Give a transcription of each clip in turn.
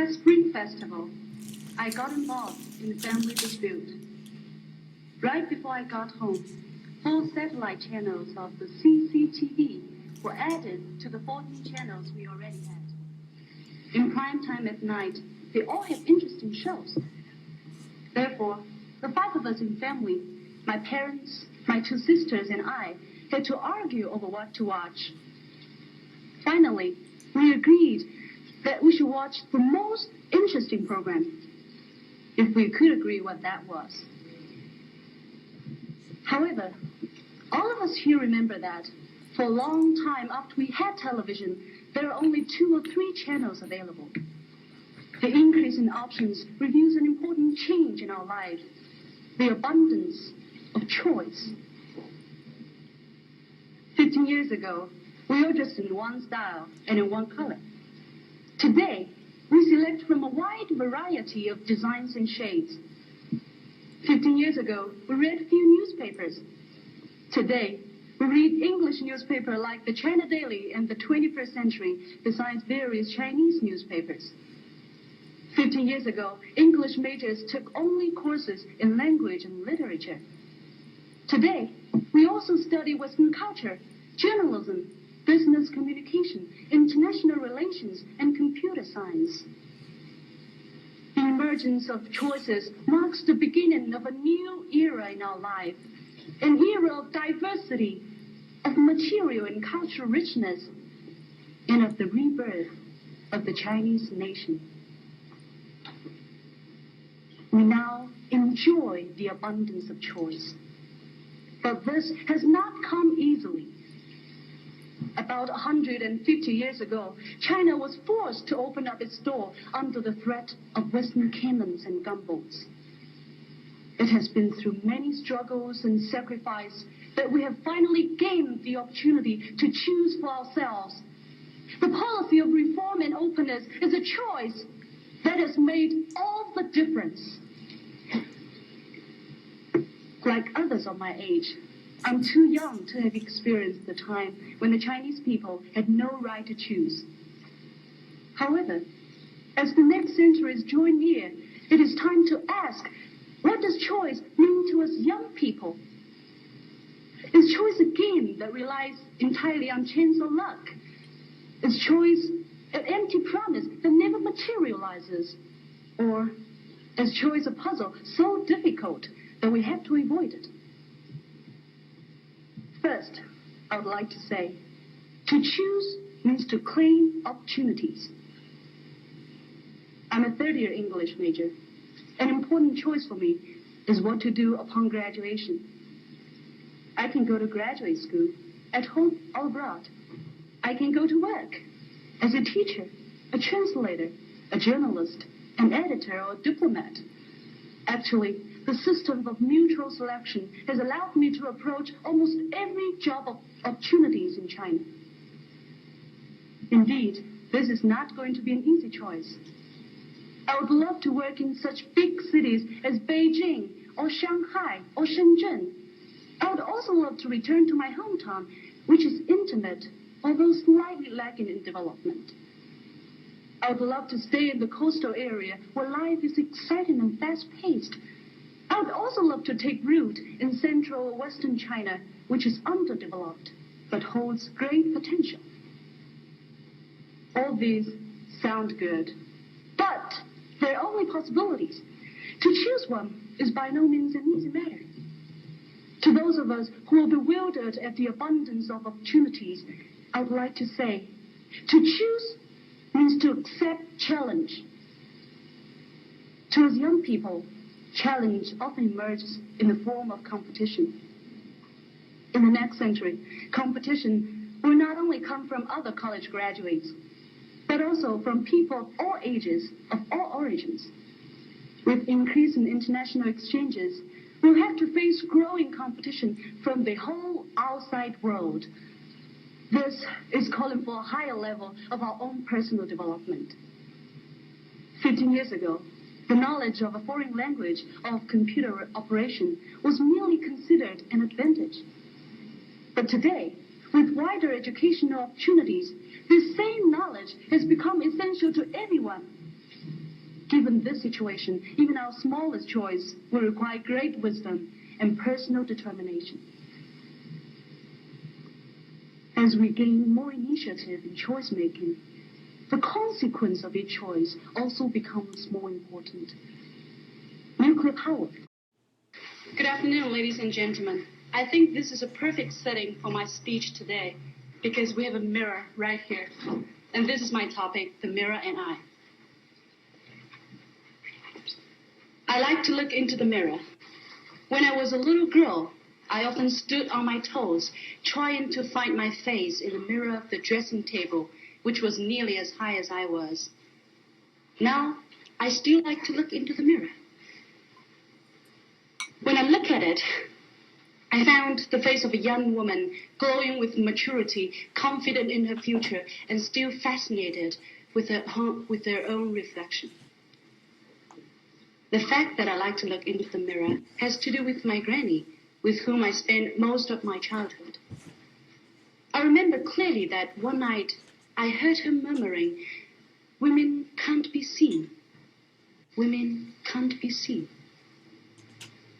the Spring Festival, I got involved in a family dispute. Right before I got home, 4 satellite channels of the CCTV were added to the 14 channels we already had. In prime time at night, they all have interesting shows. Therefore, the 5 of us in family, my parents, my 2 sisters, and I, had to argue over what to watch. Finally, we agreed that we should watch the most interesting program, if we could agree what that was. However, all of us here remember that for a long time after we had television, there are only 2 or 3 channels available. The increase in options reveals an important change in our life, the abundance of choice. 15 years ago, we were dressed in one style and in one color. Today, we select from a wide variety of designs and shades. 15 years ago, we read few newspapers. Today, we read English newspapers like the China Daily and the 21st Century, besides various Chinese newspapers. 15 years ago, English majors took only courses in language and literature. Today, we also study Western culture, journalism, business communication, international relations, and computer science. The emergence of choices marks the beginning of a new era in our life, an era of diversity, of material and cultural richness, and of the rebirth of the Chinese nation. We now enjoy the abundance of choice, but this has not come easily. About 150 years ago, China was forced to open up its door under the threat of Western cannons and gunboats. It has been through many struggles and sacrifice that we have finally gained the opportunity to choose for ourselves. The policy of reform and openness is a choice that has made all the difference. Like others of my age, I'm too young to have experienced the time when the Chinese people had no right to choose. However, as the next centuries draw near, it is time to ask, what does choice mean to us young people? Is choice a game that relies entirely on chance or luck? Is choice an empty promise that never materializes? Or is choice a puzzle so difficult that we have to avoid it? First, I would like to say, to choose means to claim opportunities. I'm a third-year English major. An important choice for me is what to do upon graduation. I can go to graduate school, at home or abroad. I can go to work as a teacher, a translator, a journalist, an editor, or a diplomat. Actually, the system of mutual selection has allowed me to approach almost every job opportunities in China. Indeed, this is not going to be an easy choice. I would love to work in such big cities as Beijing or Shanghai or Shenzhen. I would also love to return to my hometown, which is intimate, although slightly lacking in development. I would love to stay in the coastal area where life is exciting and fast-paced. I would also love to take root in central or western China, which is underdeveloped, but holds great potential. All these sound good, but they're only possibilities. To choose one is by no means an easy matter. To those of us who are bewildered at the abundance of opportunities, I would like to say, to choose means to accept challenge. To us young people, challenge often emerges in the form of competition. In the next century, competition will not only come from other college graduates, but also from people of all ages, of all origins. With increase in international exchanges, we'll have to face growing competition from the whole outside world. This is calling for a higher level of our own personal development. 15 years ago, the knowledge of a foreign language or of computer operation was merely considered an advantage. But today, with wider educational opportunities, this same knowledge has become essential to everyone. Given this situation, even our smallest choice will require great wisdom and personal determination. As we gain more initiative in choice making, the consequence of each choice also becomes more important. Nuclear power. Good afternoon, ladies and gentlemen. I think this is a perfect setting for my speech today because we have a mirror right here. And this is my topic, the mirror and I. I like to look into the mirror. When I was a little girl, I often stood on my toes, trying to find my face in the mirror of the dressing table, which was nearly as high as I was. Now, I still like to look into the mirror. When I look at it, I found the face of a young woman, glowing with maturity, confident in her future, and still fascinated with their own reflection. The fact that I like to look into the mirror has to do with my granny, with whom I spent most of my childhood. I remember clearly that one night I heard her murmuring, "Women can't be seen. Women can't be seen."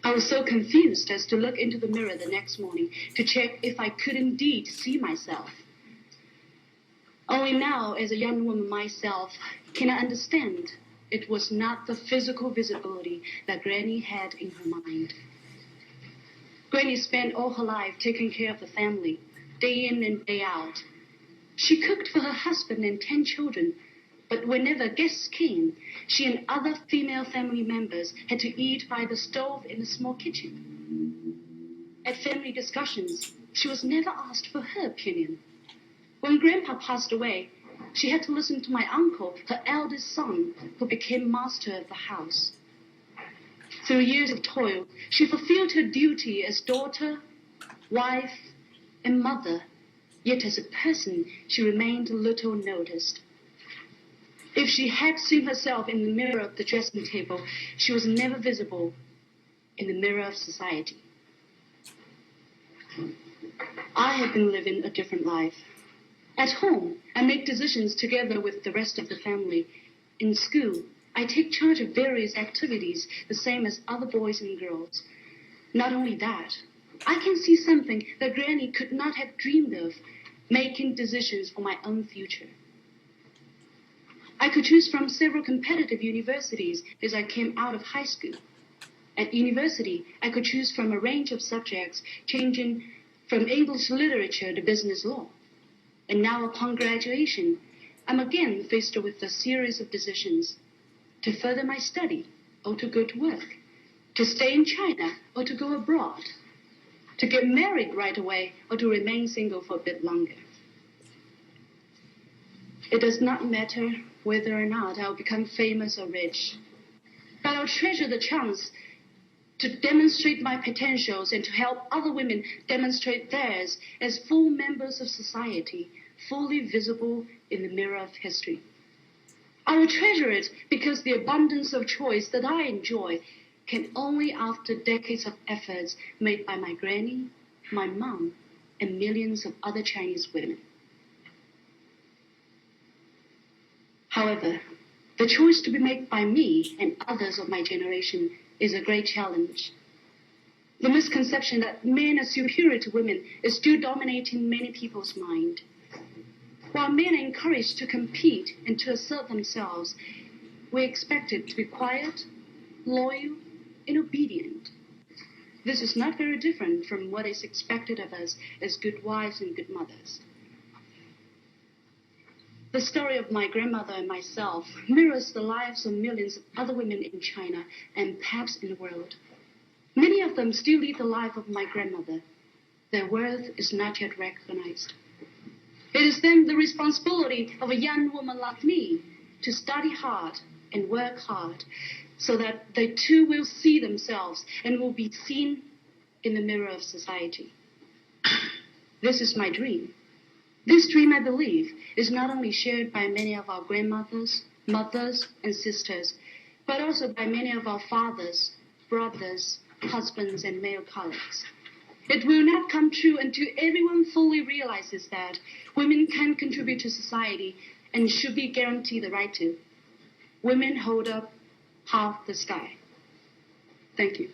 I was so confused as to look into the mirror the next morning to check if I could indeed see myself. Only now, as a young woman myself, can I understand it was not the physical visibility that Granny had in her mind. Granny spent all her life taking care of the family, day in and day out. She cooked for her husband and 10 children, but whenever guests came, she and other female family members had to eat by the stove in a small kitchen. At family discussions, she was never asked for her opinion. When Grandpa passed away, she had to listen to my uncle, her eldest son, who became master of the house. Through years of toil, she fulfilled her duty as daughter, wife, and mother, yet as a person, she remained little noticed. If she had seen herself in the mirror of the dressing table, she was never visible in the mirror of society. I have been living a different life. At home, I make decisions together with the rest of the family. In school, I take charge of various activities, the same as other boys and girls. Not only that, I can see something that Granny could not have dreamed of, making decisions for my own future. I could choose from several competitive universities as I came out of high school. At university, I could choose from a range of subjects, changing from English literature to business law. And now, upon graduation, I'm again faced with a series of decisions: to further my study or to go to work, to stay in China or to go abroad, to get married right away or to remain single for a bit longer. It does not matter whether or not I'll become famous or rich, but I'll treasure the chance to demonstrate my potentials and to help other women demonstrate theirs as full members of society, fully visible in the mirror of history. I will treasure it because the abundance of choice that I enjoy came only after decades of efforts made by my granny, my mom, and millions of other Chinese women. However, the choice to be made by me and others of my generation is a great challenge. The misconception that men are superior to women is still dominating many people's mind. While men are encouraged to compete and to assert themselves, we're expected to be quiet, loyal, and obedient. This is not very different from what is expected of us as good wives and good mothers. The story of my grandmother and myself mirrors the lives of millions of other women in China and perhaps in the world. Many of them still lead the life of my grandmother. Their worth is not yet recognized. It is then the responsibility of a young woman like me to study hard and work hard so that they too will see themselves and will be seen in the mirror of society. This is my dream. This dream, I believe, is not only shared by many of our grandmothers, mothers, and sisters, but also by many of our fathers, brothers, husbands, and male colleagues. It will not come true until everyone fully realizes that women can contribute to society and should be guaranteed the right to. Women hold up half the sky. Thank you.